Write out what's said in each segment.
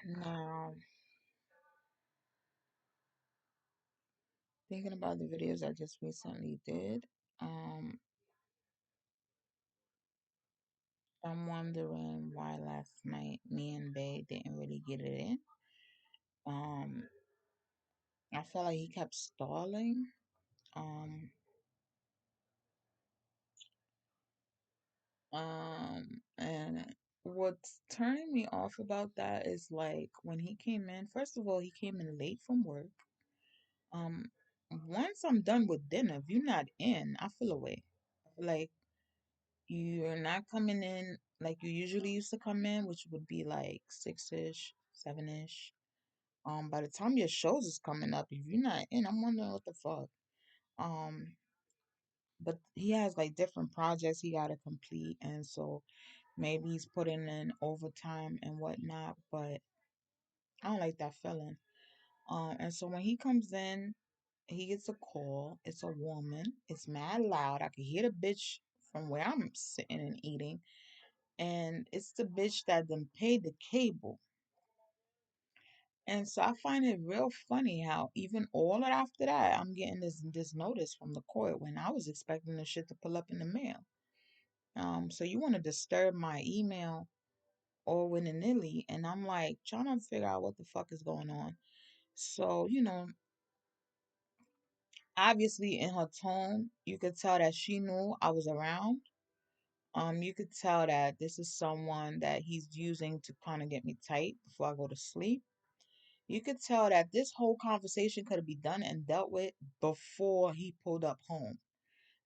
Now, thinking about the videos I just recently did, um, I'm wondering why last night me and Bay didn't really get it in. Um, I felt like he kept stalling. Um, and what's turning me off about that is like when he came in, first of all, he came in late from work. Um, Once I'm done with dinner, if you're not in, I feel away. Like you're not coming in like you usually used to come in, which would be like 6-ish, 7-ish. By the time your shows is coming up, if you're not in, I'm wondering what the fuck. Um, but he has like different projects he gotta complete, and so maybe he's putting in overtime and whatnot. But I don't like that feeling. And so when he comes in, he gets a call. It's a woman. It's mad loud. I can hear the bitch from where I'm sitting and eating. And it's the bitch that done paid the cable. And so I find it real funny how even all after that, I'm getting this notice from the court when I was expecting the shit to pull up in the mail. So you want to disturb my email all willy nilly, and I'm like trying to figure out what the fuck is going on. So obviously in her tone, you could tell that she knew I was around. You could tell that this is someone that he's using to kind of get me tight before I go to sleep. You could tell that this whole conversation could have been done and dealt with before he pulled up home.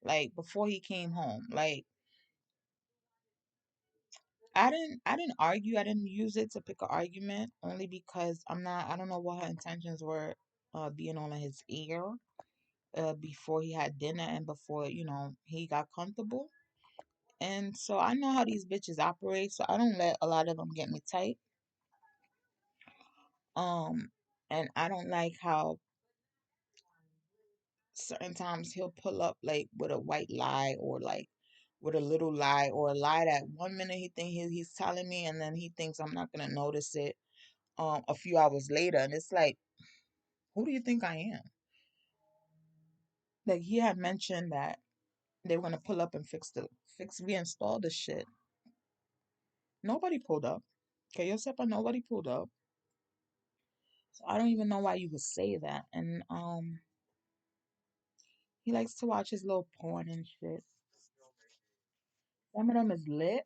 Like before he came home. Like I didn't argue. I didn't use it to pick an argument only because I don't know what her intentions were being on his ear before he had dinner and before, he got comfortable. And so I know how these bitches operate, so I don't let a lot of them get me tight. Um and I don't like how certain times he'll pull up like with a white lie or like with a little lie or a lie that one minute he's telling me and then he thinks I'm not gonna notice it a few hours later, and it's like, who do you think I am? Like he had mentioned that they were gonna pull up and reinstall the shit. Nobody pulled up. Okay, Yosepa, nobody pulled up. So I don't even know why you would say that. And he likes to watch his little porn and shit. Some of them is lit,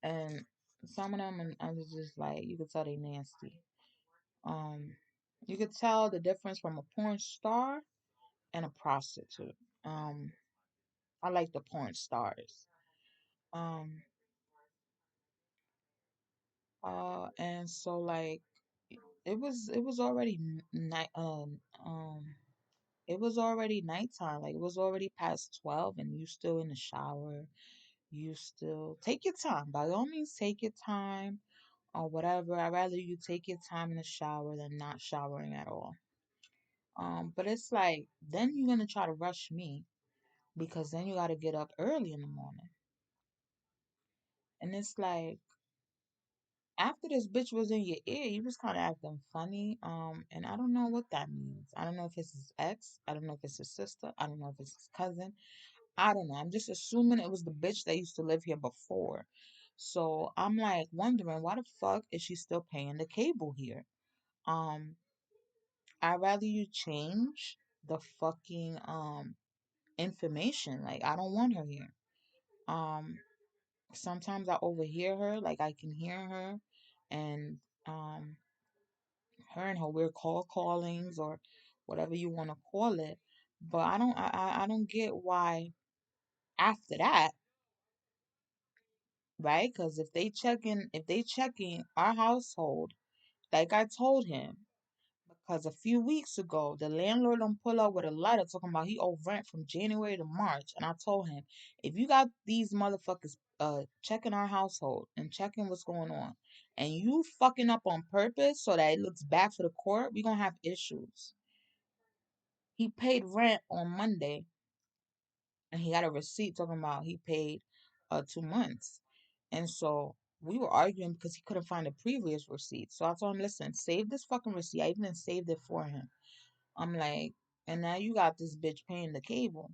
and some of them, and I was just like, you could tell they nasty. Um, you could tell the difference from a porn star and a prostitute. Um, I like the porn stars. Um, and so like it was already night. It was already nighttime. Like it was already past 12, and you still in the shower. You still take your time. By all means, take your time or whatever. I'd rather you take your time in the shower than not showering at all. But it's like then you're gonna try to rush me because then you gotta get up early in the morning. And it's like after this bitch was in your ear, you was kind of acting funny. And I don't know what that means. I don't know if it's his ex. I don't know if it's his sister. I don't know if it's his cousin. I don't know. I'm just assuming it was the bitch that used to live here before. So I'm like wondering why the fuck is she still paying the cable here? Um, I'd rather you change the fucking information. Like I don't want her here. Um, Sometimes I overhear her, like I can hear her, and um, her and her weird callings or whatever you want to call it. But I don't get why after that, right? Because if they checking our household, like I told him, because a few weeks ago the landlord don't pull up with a letter talking about he owed rent from January to March, and I told him if you got these motherfuckers checking our household and checking what's going on, and you fucking up on purpose so that it looks bad for the court, we gonna have issues. He paid rent on Monday, and he got a receipt talking about he paid 2 months, and so. We were arguing because he couldn't find the previous receipt. So I told him, listen, save this fucking receipt. I even saved it for him. I'm like, and now you got this bitch paying the cable.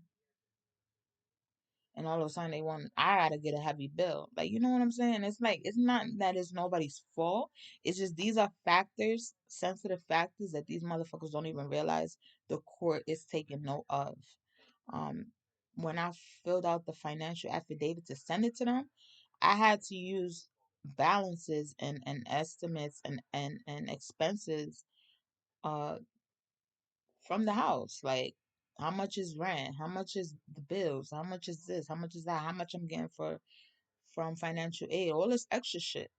And all of a sudden I gotta get a heavy bill. Like, you know what I'm saying? It's like, it's not that it's nobody's fault. It's just these are factors, sensitive factors that these motherfuckers don't even realize the court is taking note of. Um, when I filled out the financial affidavit to send it to them, I had to use balances and estimates and expenses uh from the house. Like how much is rent, how much is the bills, how much is this, how much is that, how much I'm getting for from financial aid, all this extra shit.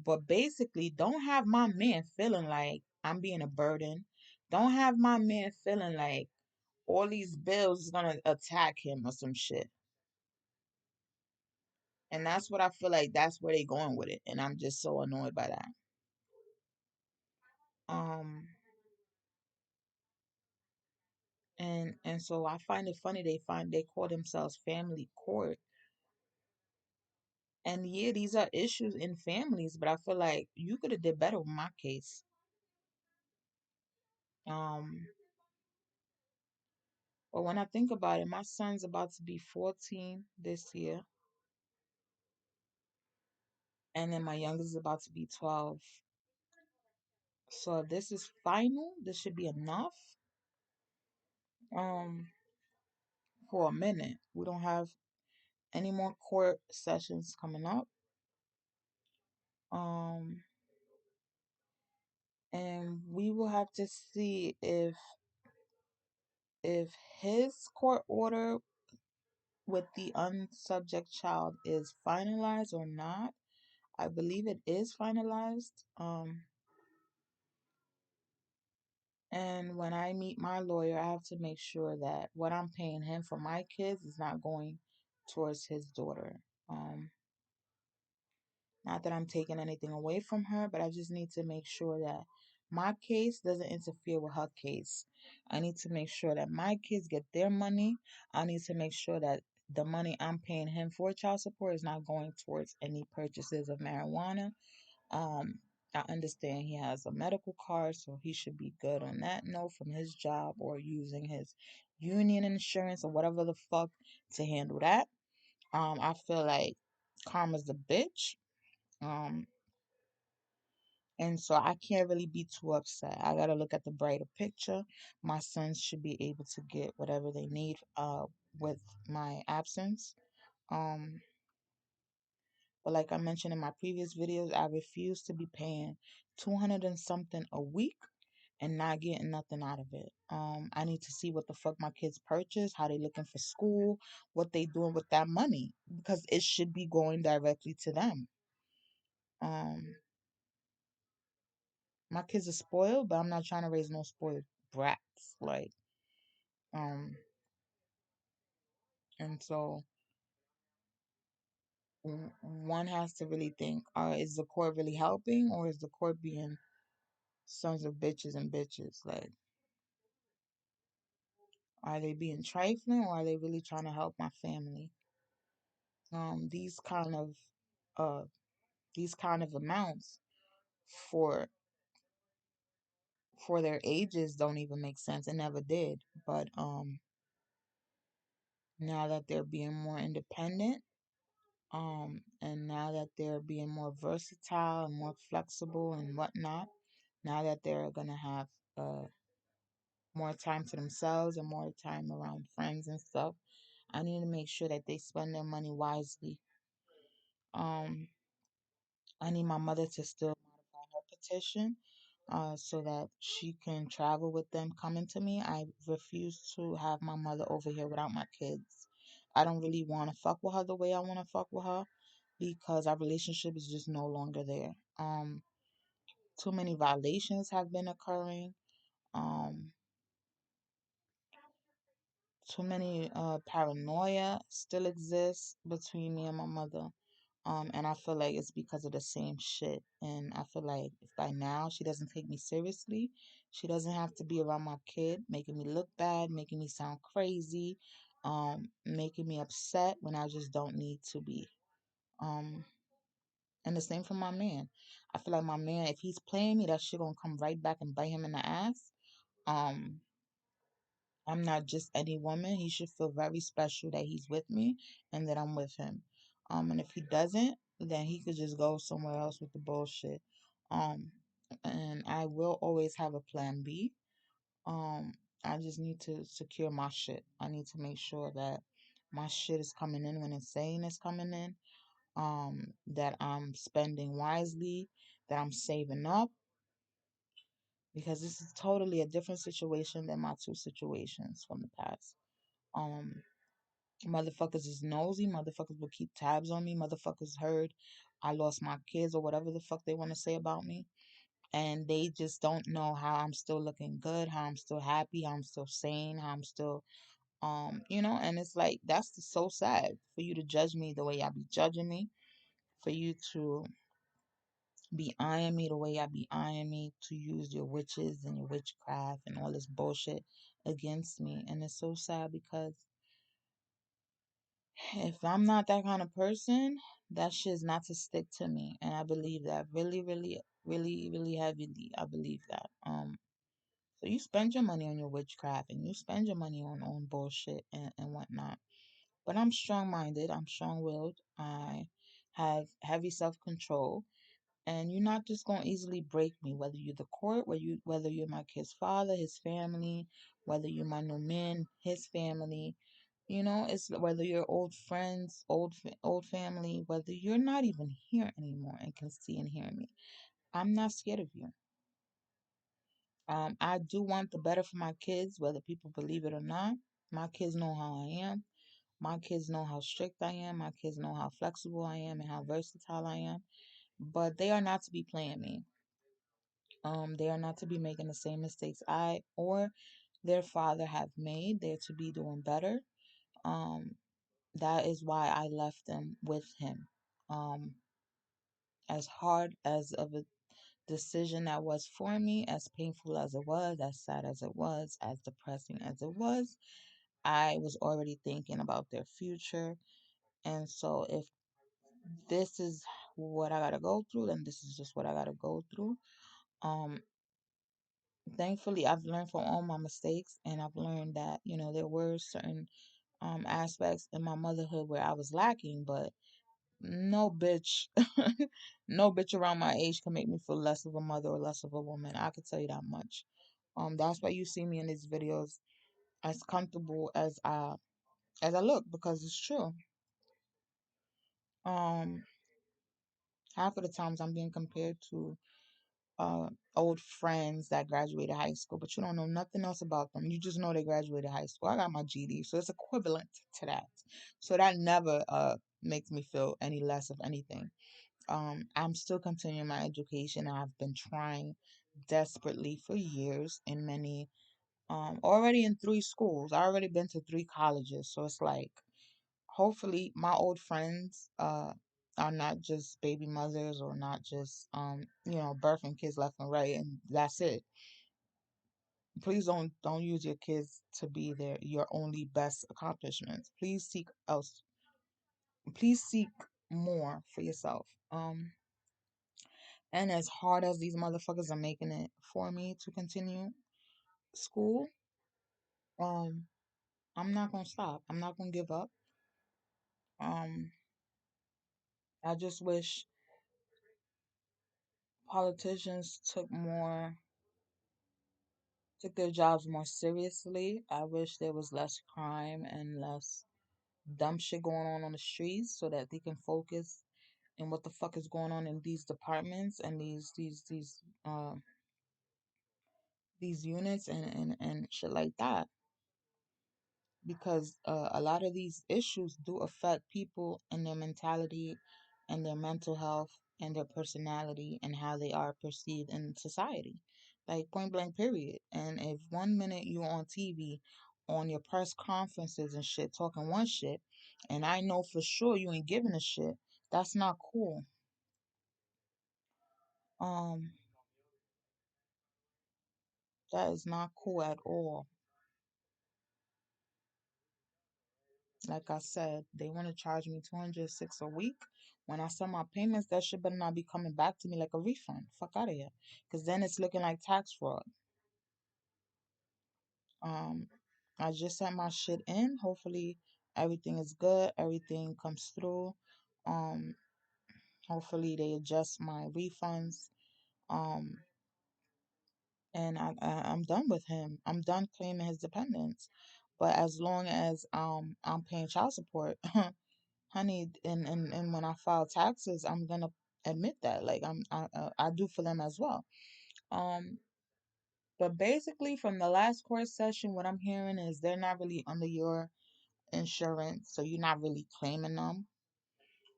But basically don't have my man feeling like I'm being a burden. Don't have my man feeling like all these bills is gonna attack him or some shit. And that's what I feel like that's where they going with it. And I'm just so annoyed by that. Um and so I find it funny they call themselves family court. And yeah, these are issues in families, but I feel like you could have did better with my case. Um but when I think about it, my son's about to be 14 this year, and then my youngest is about to be 12. So if this is final, this should be enough. Um for a minute. We don't have any more court sessions coming up. Um and we will have to see if his court order with the unsubject child is finalized or not. I believe it is finalized. And when I meet my lawyer, I have to make sure that what I'm paying him for my kids is not going towards his daughter. Not that I'm taking anything away from her, but I just need to make sure that my case doesn't interfere with her case. I need to make sure that my kids get their money. I need to make sure that the money I'm paying him for child support is not going towards any purchases of marijuana. Um, I understand he has a medical card, so he should be good on that note from his job or using his union insurance or whatever the fuck to handle that. I feel like karma's the bitch. Um, and so I can't really be too upset. I gotta look at the brighter picture. My sons should be able to get whatever they need with my absence. Um, but like I mentioned in my previous videos, I refuse to be paying 200 and something a week and not getting nothing out of it. I need to see what the fuck my kids purchase, how they looking for school, what they doing with that money because it should be going directly to them. Um, my kids are spoiled, but I'm not trying to raise no spoiled brats. Like, um, and so one has to really think: is the court really helping, or is the court being sons of bitches and bitches? Like, are they being trifling, or are they really trying to help my family? These kind of uh amounts for their ages don't even make sense. It never did. But now that they're being more independent, and now that they're being more versatile and more flexible and whatnot, now that they're gonna have more time to themselves and more time around friends and stuff, I need to make sure that they spend their money wisely. Um, I need my mother to still modify her petition so that she can travel with them coming to me. I refuse to have my mother over here without my kids. I don't really want to fuck with her the way I want to fuck with her because our relationship is just no longer there. Too many violations have been occurring. Um, Too many paranoia still exists between me and my mother. And I feel like it's because of the same shit. And I feel like if by now she doesn't take me seriously, she doesn't have to be around my kid, making me look bad, making me sound crazy, making me upset when I just don't need to be. Um, and the same for my man. I feel like my man, if he's playing me, that shit gonna come right back and bite him in the ass. Um, I'm not just any woman. He should feel very special that he's with me and that I'm with him. And if he doesn't, then he could just go somewhere else with the bullshit. Um, and I will always have a plan B. Um, I just need to secure my shit. I need to make sure that my shit is coming in when it's saying it's coming in. That I'm spending wisely, that I'm saving up, because this is totally a different situation than my two situations from the past. Um, Motherfuckers is nosy. Motherfuckers will keep tabs on me. Motherfuckers heard I lost my kids or whatever the fuck they want to say about me. And they just don't know how I'm still looking good, how I'm still happy, how I'm still sane, how I'm still, and it's like, that's so sad for you to judge me the way I be judging me, for you to be eyeing me the way I be eyeing me, to use your witches and your witchcraft and all this bullshit against me. And it's so sad because if I'm not that kind of person, that shit's not to stick to me. And I believe that really, really, really, really heavily. I believe that. So you spend your money on your witchcraft and you spend your money on bullshit and whatnot. But I'm strong minded, I'm strong willed, I have heavy self control, and you're not just gonna easily break me, whether you're the court, whether you're my kid's father, his family, whether you're my new man, his family. It's whether you're old friends, old family, whether you're not even here anymore and can see and hear me. I'm not scared of you. I do want the better for my kids, whether people believe it or not. My kids know how I am. My kids know how strict I am. My kids know how flexible I am and how versatile I am. But they are not to be playing me. They are not to be making the same mistakes I or their father have made. They're to be doing better. Um, that is why I left them with him. Um, as hard as of a decision that was for me, as painful as it was, as sad as it was, as depressing as it was, I was already thinking about their future. And so if this is what I gotta go through, then this is just what I gotta go through. Um, Thankfully, I've learned from all my mistakes, and I've learned that there were certain aspects in my motherhood where I was lacking, but no bitch, no bitch around my age can make me feel less of a mother or less of a woman. I can tell you that much. That's why you see me in these videos as comfortable as I look, because it's true. Um, Half of the times I'm being compared to uh old friends that graduated high school, but you don't know nothing else about them. You just know they graduated high school. I got my GD, so it's equivalent to that. So that never makes me feel any less of anything. I'm still continuing my education. I've been trying desperately for years in many, already in three schools. I already been to three colleges. So it's like, hopefully my old friends, are not just baby mothers or not just, birthing kids left and right and that's it. Please don't use your kids to be your only best accomplishments. Please seek more for yourself. And as hard as these motherfuckers are making it for me to continue school, um, I'm not gonna stop. I'm not gonna give up. Um, I just wish politicians took their jobs more seriously. I wish there was less crime and less dumb shit going on the streets so that they can focus on what the fuck is going on in these departments and these units and shit like that, because a lot of these issues do affect people and their mentality and their mental health and their personality and how they are perceived in society. Like, point blank, period. And if one minute you're on TV, on your press conferences and shit, talking one shit, and I know for sure you ain't giving a shit, that's not cool. Um, that is not cool at all. Like I said, they want to charge me 206 a week. When I send my payments, that shit better not be coming back to me like a refund. Fuck out of here. Because then it's looking like tax fraud. Um, I just sent my shit in. Hopefully everything is good. Everything comes through. Um, hopefully they adjust my refunds. Um, and I'm done with him. I'm done claiming his dependents. But as long as I'm paying child support, honey, and when I file taxes, I'm gonna admit that. Like I do for them as well. Um, but basically, from the last court session, what I'm hearing is they're not really under your insurance, so you're not really claiming them.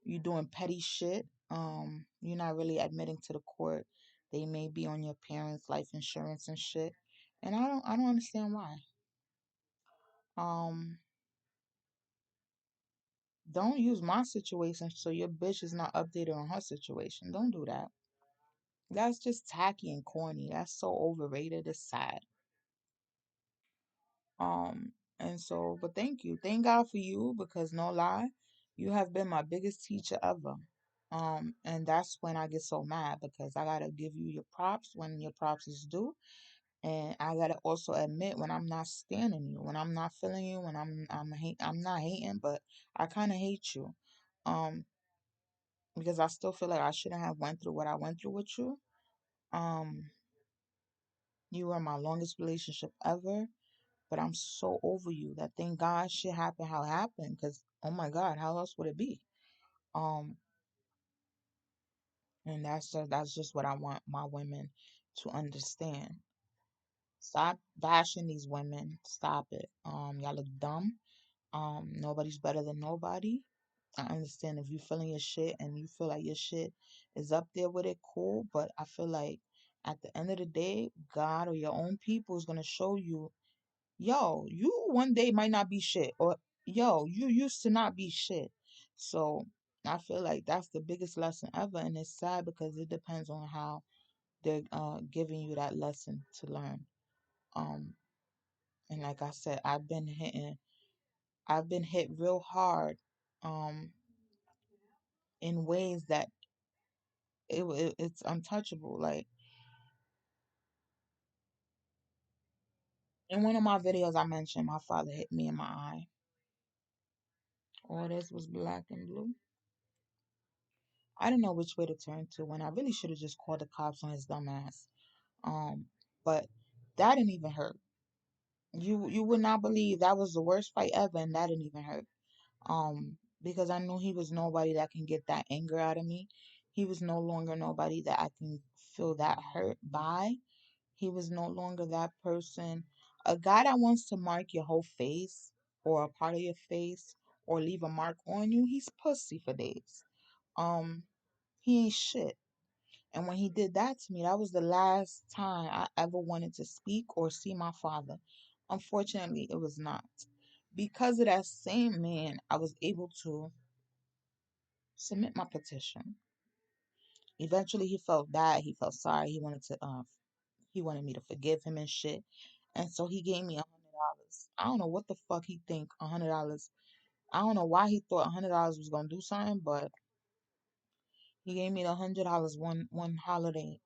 You're doing petty shit. You're not really admitting to the court they may be on your parents' life insurance and shit. And I don't understand why. Um, don't use my situation so your bitch is not updated on her situation. Don't do that. That's just tacky and corny. That's so overrated. It's sad. And so, but thank you. Thank God for you because no lie, you have been my biggest teacher ever. And that's when I get so mad because I gotta give you your props when your props is due. And I gotta also admit when I'm not standing you, when I'm not feeling you, when I'm not hating, but I kinda hate you. Um, because I still feel like I shouldn't have went through what I went through with you. Um, you were my longest relationship ever, but I'm so over you that thank God shit happened how it happened. Cause oh my God, how else would it be? Um, and that's just what I want my women to understand. Stop bashing these women. Stop it. Y'all look dumb. Nobody's better than nobody. I understand if you feeling your shit and you feel like your shit is up there with it, cool. But I feel like at the end of the day, God or your own people is gonna show you, yo, you one day might not be shit, or yo, you used to not be shit. So I feel like that's the biggest lesson ever, and it's sad because it depends on how they're giving you that lesson to learn. Um, and like I said, I've been hit real hard, um, in ways that it's untouchable. Like in one of my videos, I mentioned my father hit me in my eye. All this was black and blue. I didn't know which way to turn to when I really should have just called the cops on his dumb ass. Um, but that didn't even hurt. You would not believe that was the worst fight ever, and that didn't even hurt. Because I knew he was nobody that can get that anger out of me. He was no longer nobody that I can feel that hurt by. He was no longer that person. A guy that wants to mark your whole face or a part of your face or leave a mark on you, he's pussy for days. Um, he ain't shit. And when he did that to me, that was the last time I ever wanted to speak or see my father. Unfortunately, it was not. Because of that same man, I was able to submit my petition. Eventually, he felt bad. He felt sorry. He wanted me to forgive him and shit. And so he gave me $100. I don't know what the fuck he think $100. I don't know why he thought $100 was gonna do something, but he gave me the $100 one holiday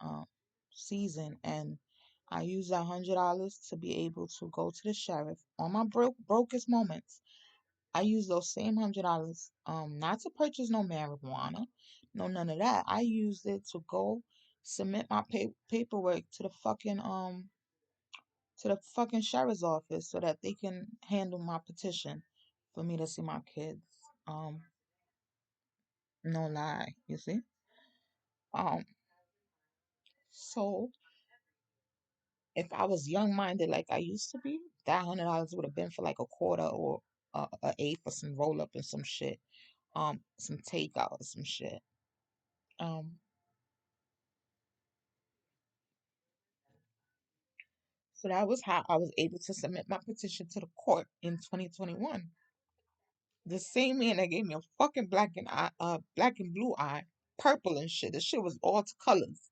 season, and I used that $100 to be able to go to the sheriff on my brokest moments. I used those same $100 not to purchase no marijuana, no none of that. I used it to go submit my paperwork to the fucking sheriff's office so that they can handle my petition for me to see my kids. Um, no lie, you see. Um, so if I was young minded like I used to be, that $100 would have been for like a quarter or a eighth for some roll up and some shit, some takeout or some shit. Um, so that was how I was able to submit my petition to the court in 2021. The same man that gave me a fucking black and blue eye, purple and shit. The shit was all to colors,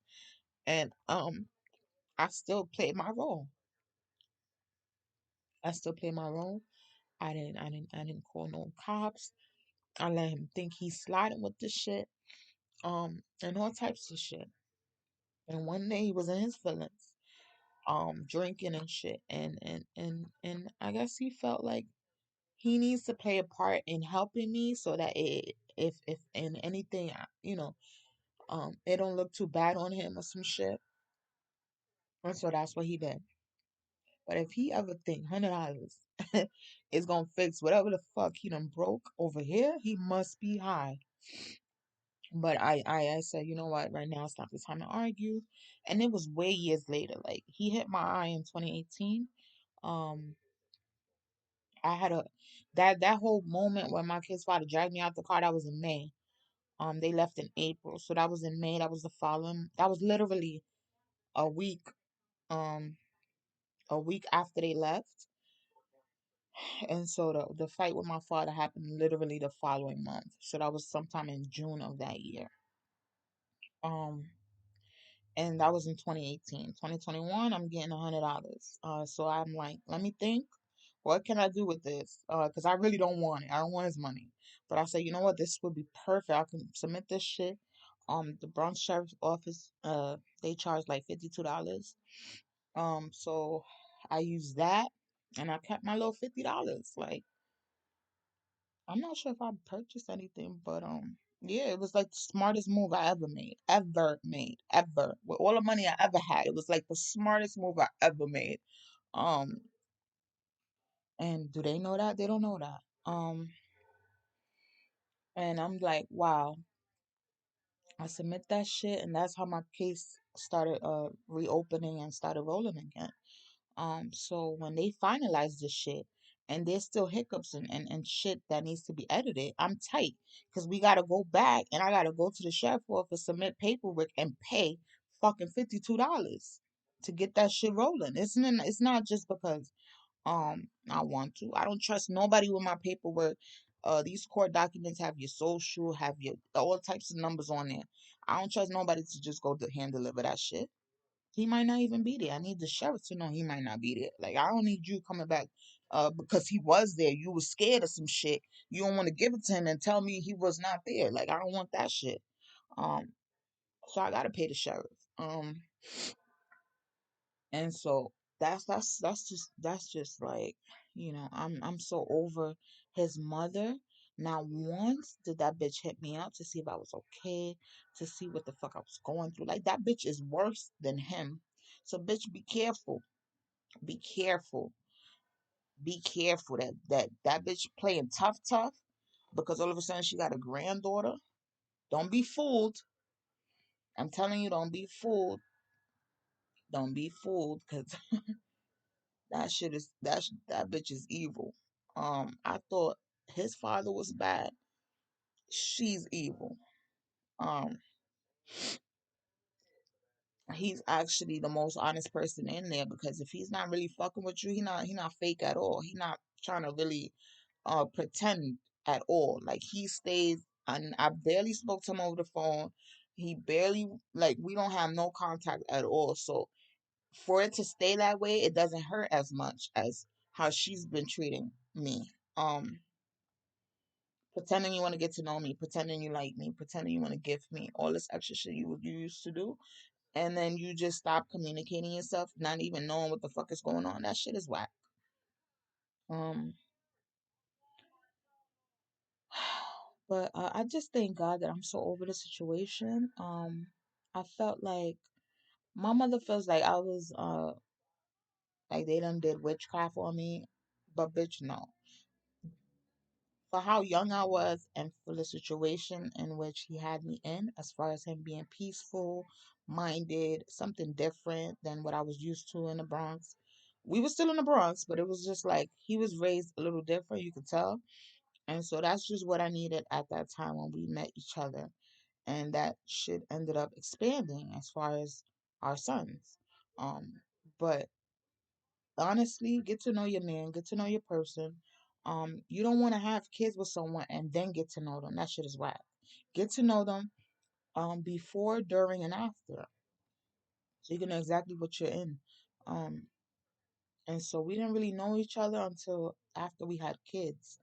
and I still played my role. I still play my role. I didn't call no cops. I let him think he's sliding with the shit, and all types of shit. And one day he was in his feelings, drinking and shit, and I guess he felt like he needs to play a part in helping me so that if in anything, it don't look too bad on him or some shit. And so that's what he did. But if he ever think $100 is gonna fix whatever the fuck he done broke over here, he must be high. But I said, you know what, right now it's not the time to argue. And it was way years later. Like he hit my eye in 2018. Um, I had a that whole moment when my kid's father dragged me out the car. That was in May. They left in April, so that was in May. That was the following. That was literally a week. Um, a week after they left, and so the fight with my father happened literally the following month. So that was sometime in June of that year. Um, and that was in 2018. 2021, I'm getting $100. So I'm like, let me think. What can I do with this? Because I really don't want it. I don't want his money. But I said, you know what? This would be perfect. I can submit this shit. The Bronx Sheriff's Office, they charge like $52. So I used that, and I kept my little $50. Like I'm not sure if I purchased anything, but yeah, it was like the smartest move I ever. With all the money I ever had, it was like the smartest move I ever made. Um, and do they know that? They don't know that. And I'm like, wow. I submit that shit, and that's how my case started reopening and started rolling again. So when they finalize this shit and there's still hiccups and shit that needs to be edited, I'm tight because we gotta go back and I gotta go to the sheriff office, submit paperwork, and pay fucking $52 to get that shit rolling. It's not just because I want to. I don't trust nobody with my paperwork. These court documents have your social, have your all types of numbers on there. I don't trust nobody to just go to hand deliver that shit. He might not even be there. I need the sheriff to know he might not be there. Like I don't need you coming back because he was there. You was scared of some shit. You don't want to give it to him and tell me he was not there. Like I don't want that shit. Um so I gotta pay the sheriff. And so that's just like, I'm so over his mother. Not once did that bitch hit me up to see if I was okay, to see what the fuck I was going through. Like that bitch is worse than him. So bitch, be careful. Be careful. Be careful that bitch playing tough because all of a sudden she got a granddaughter. Don't be fooled. I'm telling you, don't be fooled. Don't be fooled because that bitch is evil. I thought his father was bad. She's evil. Um, he's actually the most honest person in there because if he's not really fucking with you, he not fake at all. He not trying to really pretend at all. Like he stays, and I barely spoke to him over the phone. He barely, like, we don't have no contact at all. So for it to stay that way, it doesn't hurt as much as how she's been treating me. Pretending you want to get to know me, pretending you like me, pretending you want to gift me, all this extra shit you used to do, and then you just stop communicating yourself, not even knowing what the fuck is going on. That shit is whack. Um, but I just thank God that I'm so over the situation. I felt like my mother feels like I was like they done did witchcraft on me, but bitch, no. For how young I was and for the situation in which he had me in, as far as him being peaceful, minded, something different than what I was used to in the Bronx. We were still in the Bronx, but it was just like he was raised a little different, you could tell. And so that's just what I needed at that time when we met each other. And that shit ended up expanding as far as our sons. But honestly, get to know your man, get to know your person. You don't want to have kids with someone and then get to know them. That shit is whack. Get to know them before, during, and after, so you can know exactly what you're in. Um, And so we didn't really know each other until after we had kids.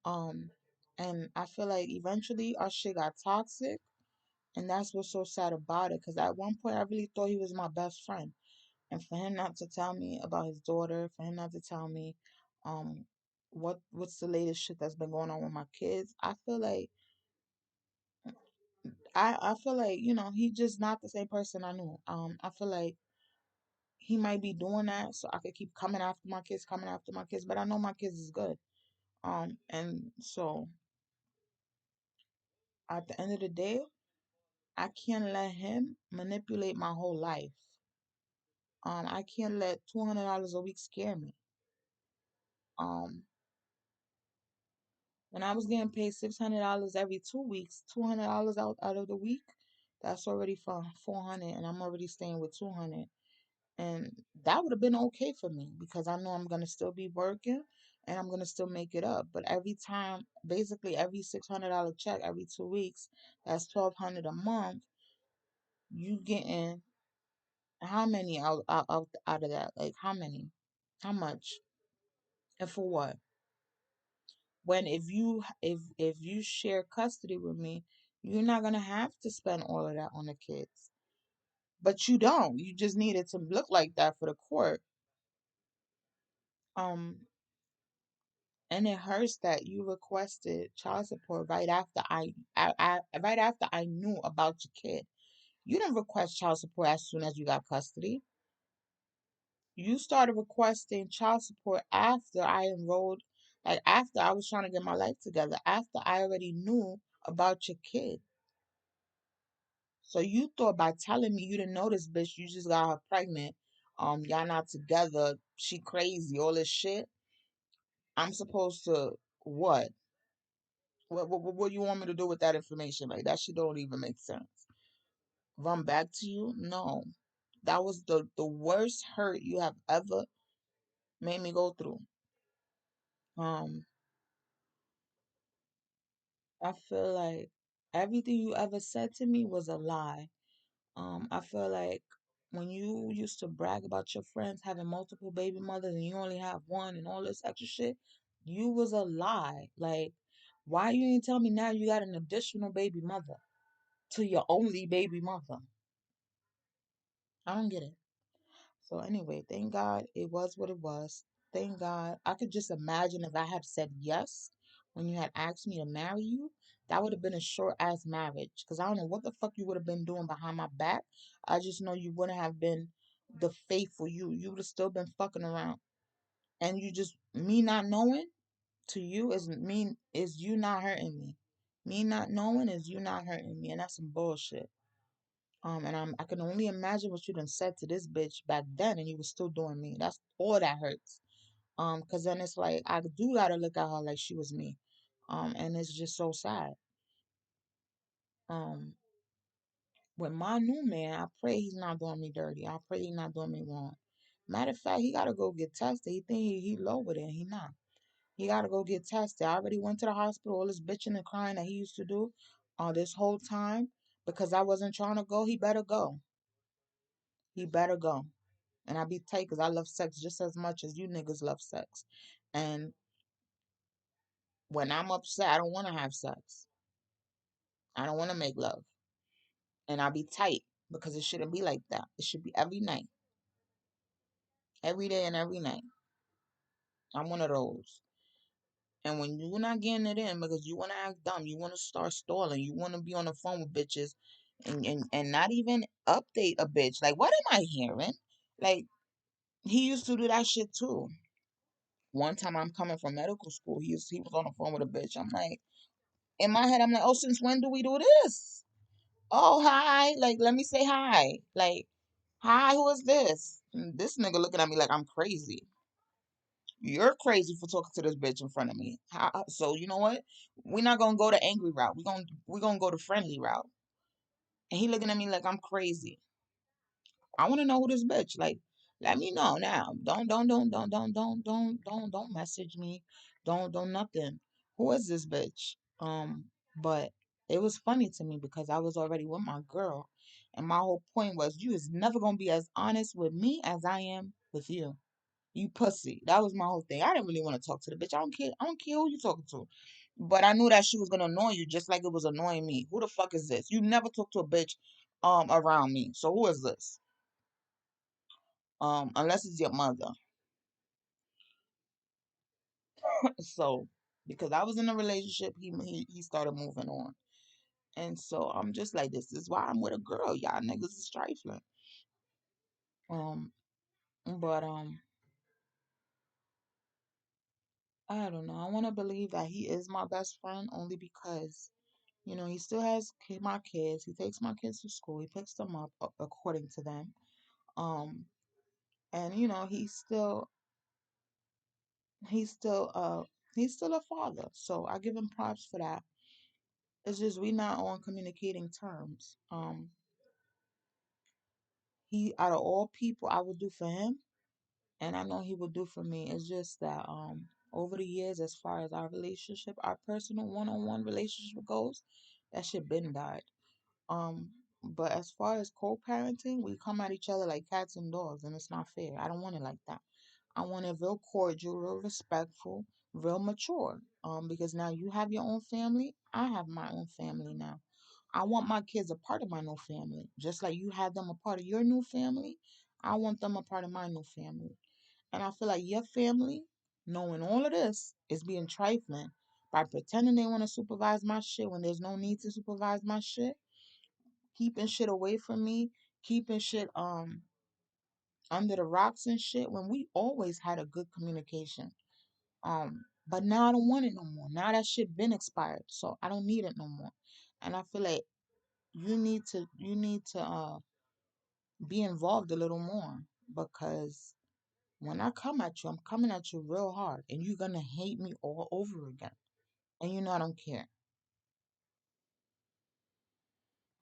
Um, and I feel like eventually our shit got toxic, and that's what's so sad about it. Cause at one point I really thought he was my best friend, and for him not to tell me about his daughter, for him not to tell me, um, what's the latest shit that's been going on with my kids, I feel like he just not the same person I knew. I feel like he might be doing that so I could keep coming after my kids, but I know my kids is good. And so at the end of the day, I can't let him manipulate my whole life. I can't let $200 a week scare me. Um, when I was getting paid $600 every 2 weeks, $200 out of the week, that's already for 400, and I'm already staying with 200. And that would have been okay for me because I know I'm gonna still be working and I'm gonna still make it up. But every time, basically every $600 check every 2 weeks, that's 1,200 a month. You getting how many out of that? Like how many? How much? And for what? When if you share custody with me, you're not gonna have to spend all of that on the kids. But you don't. You just need it to look like that for the court. Um, and it hurts that you requested child support right after right after I knew about your kid. You didn't request child support as soon as you got custody. You started requesting child support after I enrolled, like after I was trying to get my life together, after I already knew about your kid. So you thought by telling me you didn't know this bitch, you just got her pregnant. Y'all not together. She crazy. All this shit. I'm supposed to what? What you want me to do with that information? Like that shit don't even make sense. Run back to you? No. That was the worst hurt you have ever made me go through. Um, I feel like everything you ever said to me was a lie. I feel like when you used to brag about your friends having multiple baby mothers and you only have one and all this extra shit, you was a lie. Like, why you ain't tell me now you got an additional baby mother to your only baby mother? I don't get it. So anyway, thank God it was what it was. Thank God. I could just imagine if I had said yes when you had asked me to marry you, that would have been a short ass marriage. Cause I don't know what the fuck you would have been doing behind my back. I just know you wouldn't have been the faithful you. You would have still been fucking around. And you just me not knowing to you is you not hurting me. Me not knowing is you not hurting me, and that's some bullshit. And I can only imagine what you done said to this bitch back then, and you was still doing me. That's all that hurts. Cause then it's like I do gotta look at her like she was me. And it's just so sad. Um, with my new man, I pray he's not doing me dirty. I pray he's not doing me wrong. Matter of fact, he gotta go get tested. He think he low with it. He not. He gotta go get tested. I already went to the hospital. All this bitching and crying that he used to do, this whole time because I wasn't trying to go. He better go. He better go. And I be tight because I love sex just as much as you niggas love sex. And when I'm upset, I don't want to have sex. I don't want to make love. And I be tight because it shouldn't be like that. It should be every night, every day, and every night. I'm one of those. And when you're not getting it in because you want to act dumb, you want to start stalling, you want to be on the phone with bitches and not even update a bitch. Like, what am I hearing? Like, he used to do that shit too. One time I'm coming from medical school, he was on the phone with a bitch. I'm like, in my head, I'm like, oh, since when do we do this? Oh, hi. Like, let me say hi. Like, hi, who is this? And this nigga looking at me like I'm crazy. You're crazy for talking to this bitch in front of me. So you know what? We're not gonna go the angry route. We're gonna go the friendly route. And he looking at me like I'm crazy. I want to know who this bitch. Like, let me know now. Don't message me. Don't nothing. Who is this bitch? But it was funny to me because I was already with my girl, and my whole point was you is never gonna be as honest with me as I am with you. You pussy. That was my whole thing. I didn't really want to talk to the bitch. I don't care. I don't care who you talking to. But I knew that she was gonna annoy you just like it was annoying me. Who the fuck is this? You never talk to a bitch around me. So who is this? Unless it's your mother. So because I was in a relationship, he started moving on. And so I'm just like, this is why I'm with a girl. Y'all niggas is trifling. Um, but I don't know. I want to believe that he is my best friend only because, he still has my kids. He takes my kids to school. He picks them up according to them. Um, and he's still he's still a father. So I give him props for that. It's just we not on communicating terms. He out of all people I would do for him, and I know he would do for me. It's just that over the years, as far as our relationship, our personal one-on-one relationship goes, that shit been died. Um, but as far as co-parenting, we come at each other like cats and dogs, and it's not fair. I don't want it like that. I want it real cordial, real respectful, real mature. Because now you have your own family, I have my own family now. I want my kids a part of my new family, just like you had them a part of your new family. I want them a part of my new family. And I feel like your family, knowing all of this, is being trifling by pretending they want to supervise my shit when there's no need to supervise my shit, keeping shit away from me, keeping shit under the rocks and shit when we always had a good communication. But now I don't want it no more. Now that shit been expired, so I don't need it no more. And I feel like you need to be involved a little more because when I come at you, I'm coming at you real hard, and you're gonna hate me all over again. And I don't care.